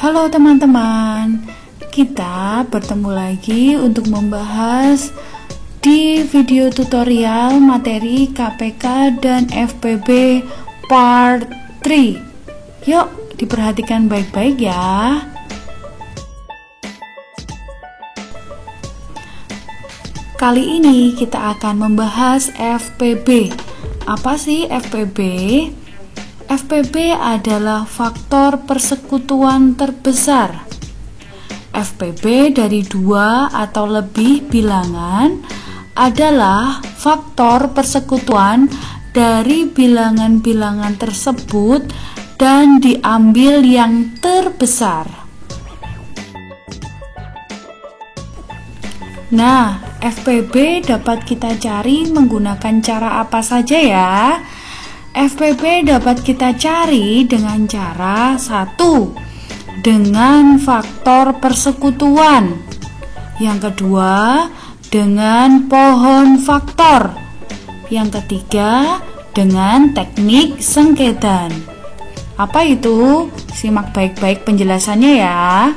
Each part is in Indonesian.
Halo teman-teman, kita bertemu lagi untuk membahas di video tutorial materi KPK dan FPB part 3. Yuk diperhatikan baik-baik ya. Kali ini kita akan membahas FPB. Apa sih FPB? FPB adalah faktor persekutuan terbesar. FPB dari 2 atau lebih bilangan adalah faktor persekutuan dari bilangan-bilangan tersebut dan diambil yang terbesar. Nah, FPB dapat kita cari menggunakan cara apa saja ya? FPB dapat kita cari dengan cara 1. Dengan faktor persekutuan. Yang kedua, dengan pohon faktor. Yang ketiga, dengan teknik sengketan. Apa itu? Simak baik-baik penjelasannya ya.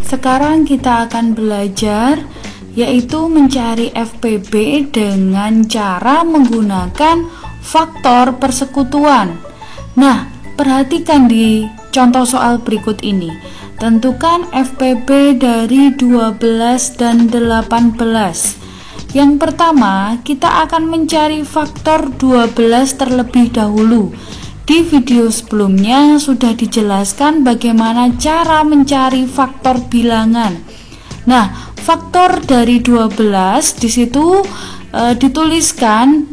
Sekarang kita akan belajar yaitu mencari FPB dengan cara menggunakan faktor persekutuan. Nah, perhatikan di contoh soal berikut ini. Tentukan FPB dari 12 dan 18. Yang pertama, kita akan mencari faktor 12 terlebih dahulu. Di video sebelumnya sudah dijelaskan bagaimana cara mencari faktor bilangan. Nah, faktor dari 12 di situ dituliskan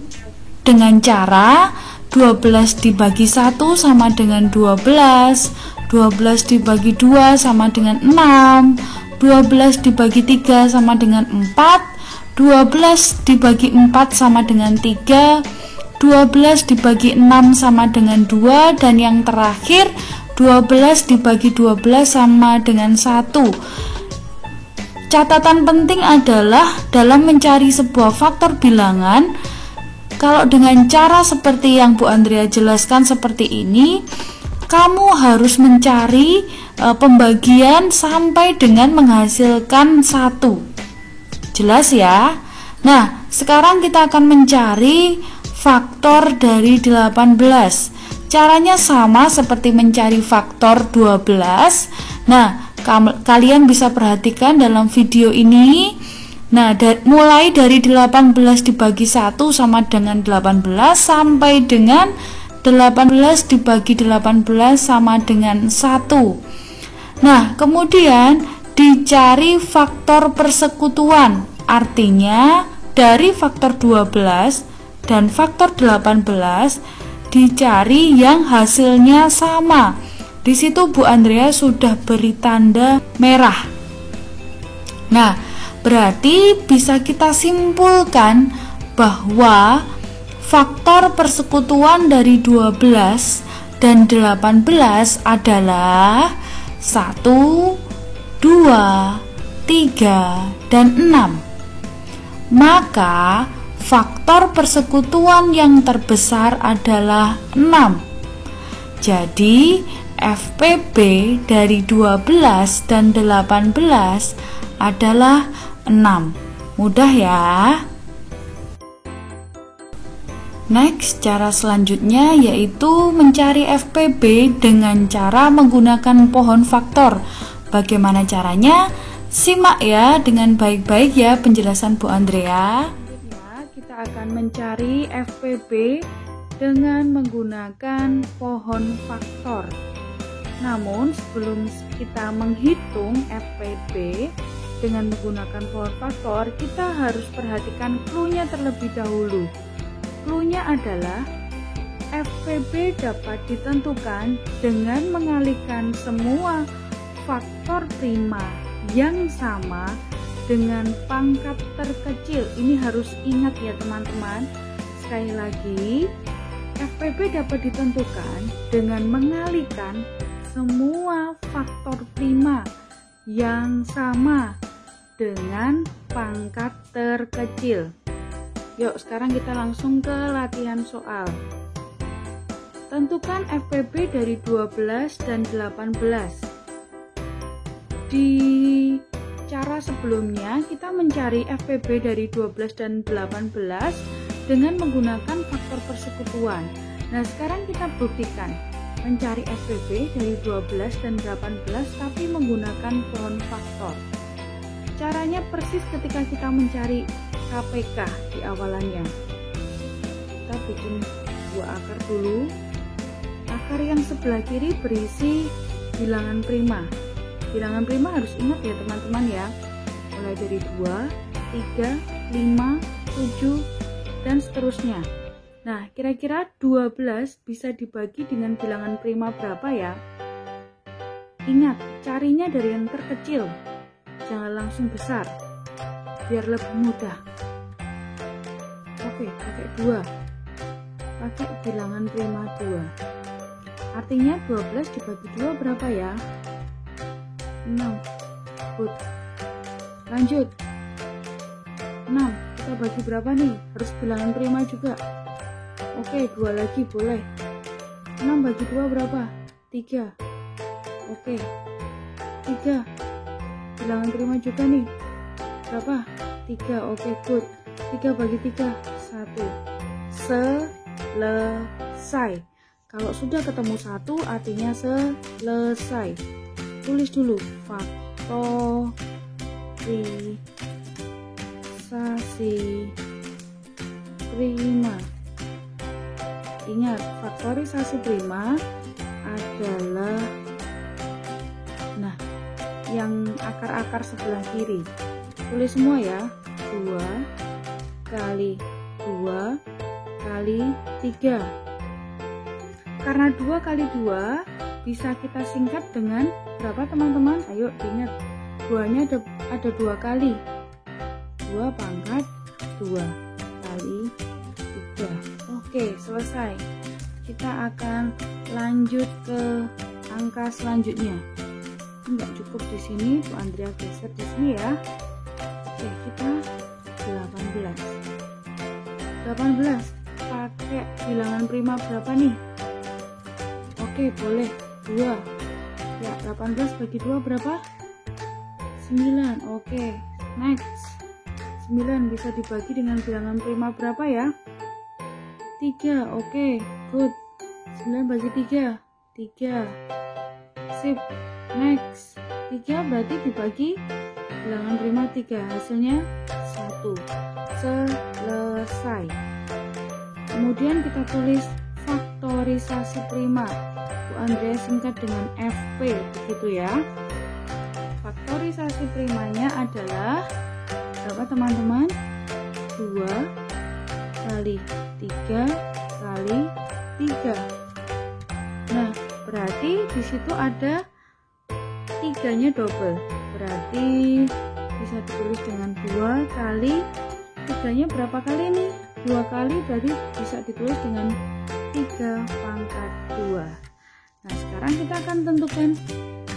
dengan cara 12 dibagi 1 sama dengan 12, 12 dibagi 2 sama dengan 6, 12 dibagi 3 sama dengan 4, 12 dibagi 4 sama dengan 3, 12 dibagi 6 sama dengan 2, dan yang terakhir 12 dibagi 12 sama dengan 1. Catatan penting adalah dalam mencari sebuah faktor bilangan, kalau dengan cara seperti yang Bu Andrea jelaskan seperti ini, kamu harus mencari pembagian sampai dengan menghasilkan 1. Jelas ya? Nah, sekarang kita akan mencari faktor dari 18. Caranya sama seperti mencari faktor 12. Nah, kalian bisa perhatikan dalam video ini. Nah, mulai dari 18 dibagi 1 sama dengan 18 sampai dengan 18 dibagi 18 sama dengan 1. Nah, kemudian dicari faktor persekutuan. Artinya dari faktor 12 dan faktor 18 dicari yang hasilnya sama. Di situ Bu Andrea sudah beri tanda merah. Nah, berarti bisa kita simpulkan bahwa faktor persekutuan dari 12 dan 18 adalah 1, 2, 3, dan 6. Maka faktor persekutuan yang terbesar adalah 6. Jadi FPB dari 12 dan 18 adalah 6. Mudah ya. Next, cara selanjutnya yaitu mencari FPB dengan cara menggunakan pohon faktor. Bagaimana caranya? Simak ya dengan baik-baik ya penjelasan Bu Andrea. Kita akan mencari FPB dengan menggunakan pohon faktor. Namun sebelum kita menghitung FPB dengan menggunakan pohon faktor, kita harus perhatikan clue-nya terlebih dahulu. Clue-nya adalah FPB dapat ditentukan dengan mengalihkan semua faktor prima yang sama dengan pangkat terkecil. Ini harus ingat ya teman-teman. Sekali lagi, FPB dapat ditentukan dengan mengalihkan semua faktor prima yang sama dengan pangkat terkecil. Yuk, sekarang kita langsung ke latihan soal. Tentukan FPB dari 12 dan 18. Di cara sebelumnya kita mencari FPB dari 12 dan 18 dengan menggunakan faktor persekutuan. Nah, sekarang kita buktikan mencari FPB dari 12 dan 18 tapi menggunakan pohon faktor. Caranya persis ketika kita mencari KPK di awalannya. Kita bikin dua akar dulu. Akar yang sebelah kiri berisi bilangan prima. Bilangan prima harus ingat ya teman-teman ya. Mulai dari 2, 3, 5, 7, dan seterusnya. Nah, kira-kira 12 bisa dibagi dengan bilangan prima berapa ya? Ingat, carinya dari yang terkecil. Jangan langsung besar, biar lebih mudah. Oke, pakai 2. Pakai bilangan prima 2. Artinya 12 dibagi 2 berapa ya? 6. Good. Lanjut. 6. Kita bagi berapa nih? Harus bilangan prima juga. Oke, 2 lagi boleh. 6 bagi 2 berapa? 3. Oke. 3. Bilangan prima juga nih. Berapa? 3. Oke, good. 3 bagi 3. 1. Selesai. Kalau sudah ketemu 1 artinya selesai. Tulis dulu faktorisasi prima. Ingat, faktorisasi prima adalah yang akar-akar sebelah kiri. Tulis semua ya. 2 kali 2 kali 3. Karena 2 kali 2 bisa kita singkat dengan berapa teman-teman? Ayo diingat, 2-nya ada 2 kali. 2 pangkat 2 kali 3. Oke, selesai. Kita akan lanjut ke angka selanjutnya. Enggak cukup di sini, Bu Andrea geser di sini ya. Oke, kita 18. 18 pakai bilangan prima berapa nih? Oke, boleh 2. Ya, 18 bagi 2 berapa? 9. Oke, next. 9 bisa dibagi dengan bilangan prima berapa ya? 3. Oke, good. 9 bagi 3. 3. Sip. Next. 3 berarti dibagi bilangan prima 3. Hasilnya 1. Selesai. Kemudian kita tulis faktorisasi prima. Bu Andrea singkat dengan FP, begitu ya. Faktorisasi primanya adalah berapa teman-teman? 2 kali 3 kali 3. Nah, berarti di situ ada 3-nya double. Berarti bisa ditulis dengan 2 kali 3-nya berapa kali nih? 2 kali, berarti bisa ditulis dengan 3 pangkat 2. Nah, sekarang kita akan tentukan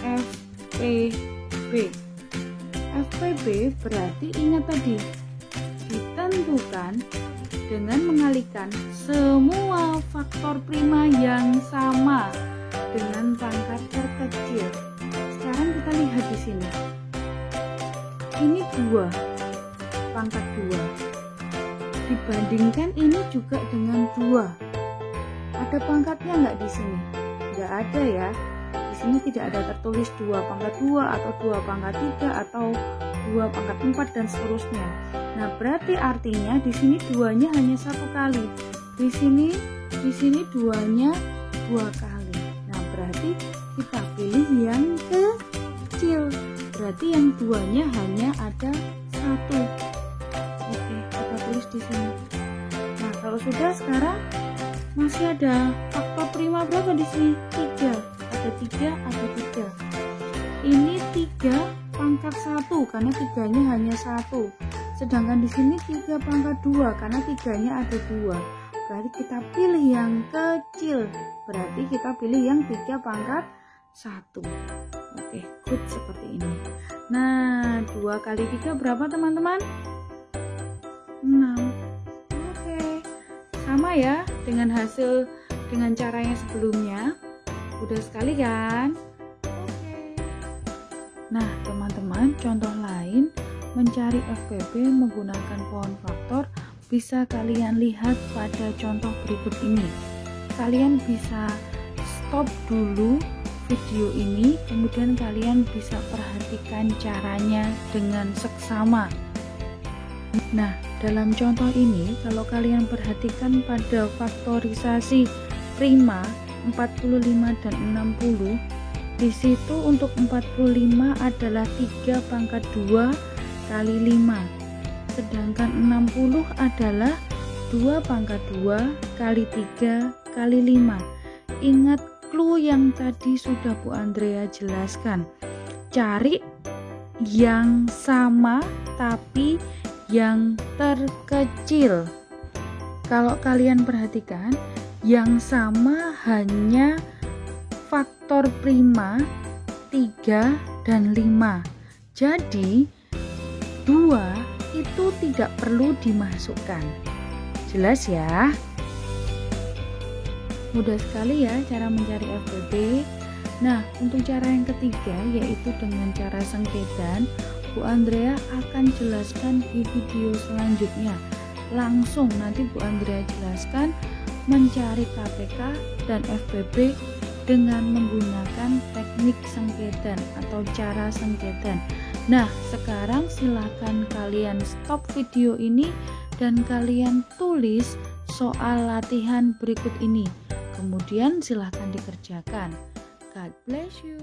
FPB. FPB berarti ingat tadi, ditentukan dengan mengalihkan semua faktor prima yang sama dengan pangkat terkecil. Sekarang kita lihat di sini. Ini 2 pangkat 2. Dibandingkan ini juga dengan 2. Ada pangkatnya nggak di sini? Nggak ada ya. Di sini tidak ada tertulis 2 pangkat 2 atau 2 pangkat 3 atau 2 pangkat 4 dan seterusnya. Nah, berarti artinya di sini 2-nya hanya 1 kali. Di sini 2-nya 2 kali. Nah, berarti kita pilih yang kecil. Berarti yang 2-nya hanya ada 1. Oke, kita tulis di sini. Nah, kalau sudah, sekarang masih ada faktor prima berapa di sini? 3. Ada 3, ada 3. Ini 3 pangkat 1 karena 3-nya hanya 1. Sedangkan di sini 3 pangkat 2 karena 3-nya ada 2. Berarti kita pilih yang kecil. Berarti kita pilih yang 3 pangkat 1. Oke, good seperti ini. Nah, 2 kali 3 berapa teman-teman? 6. Oke, sama ya dengan hasil dengan cara yang sebelumnya? Udah sekali kan? Oke. Nah, teman-teman, contoh lain mencari FPB menggunakan pohon faktor bisa kalian lihat pada contoh berikut ini. Kalian bisa stop dulu video ini, kemudian kalian bisa perhatikan caranya dengan seksama. Nah, dalam contoh ini kalau kalian perhatikan pada faktorisasi prima 45 dan 60, di situ untuk 45 adalah 3 pangkat 2 kali 5, sedangkan 60 adalah 2 pangkat 2 kali 3 kali 5. Ingat clue yang tadi sudah Bu Andrea jelaskan, cari yang sama tapi yang terkecil. Kalau kalian perhatikan, yang sama hanya faktor prima 3 dan 5. Jadi 2 itu tidak perlu dimasukkan. Jelas ya? Mudah sekali ya cara mencari FPB. Nah, untuk cara yang ketiga yaitu dengan cara sengketan, Bu Andrea akan jelaskan di video selanjutnya. Langsung nanti Bu Andrea jelaskan mencari KPK dan FPB dengan menggunakan teknik sengketan atau cara sengketan. Nah, sekarang silakan kalian stop video ini dan kalian tulis soal latihan berikut ini. Kemudian silahkan dikerjakan. God bless you.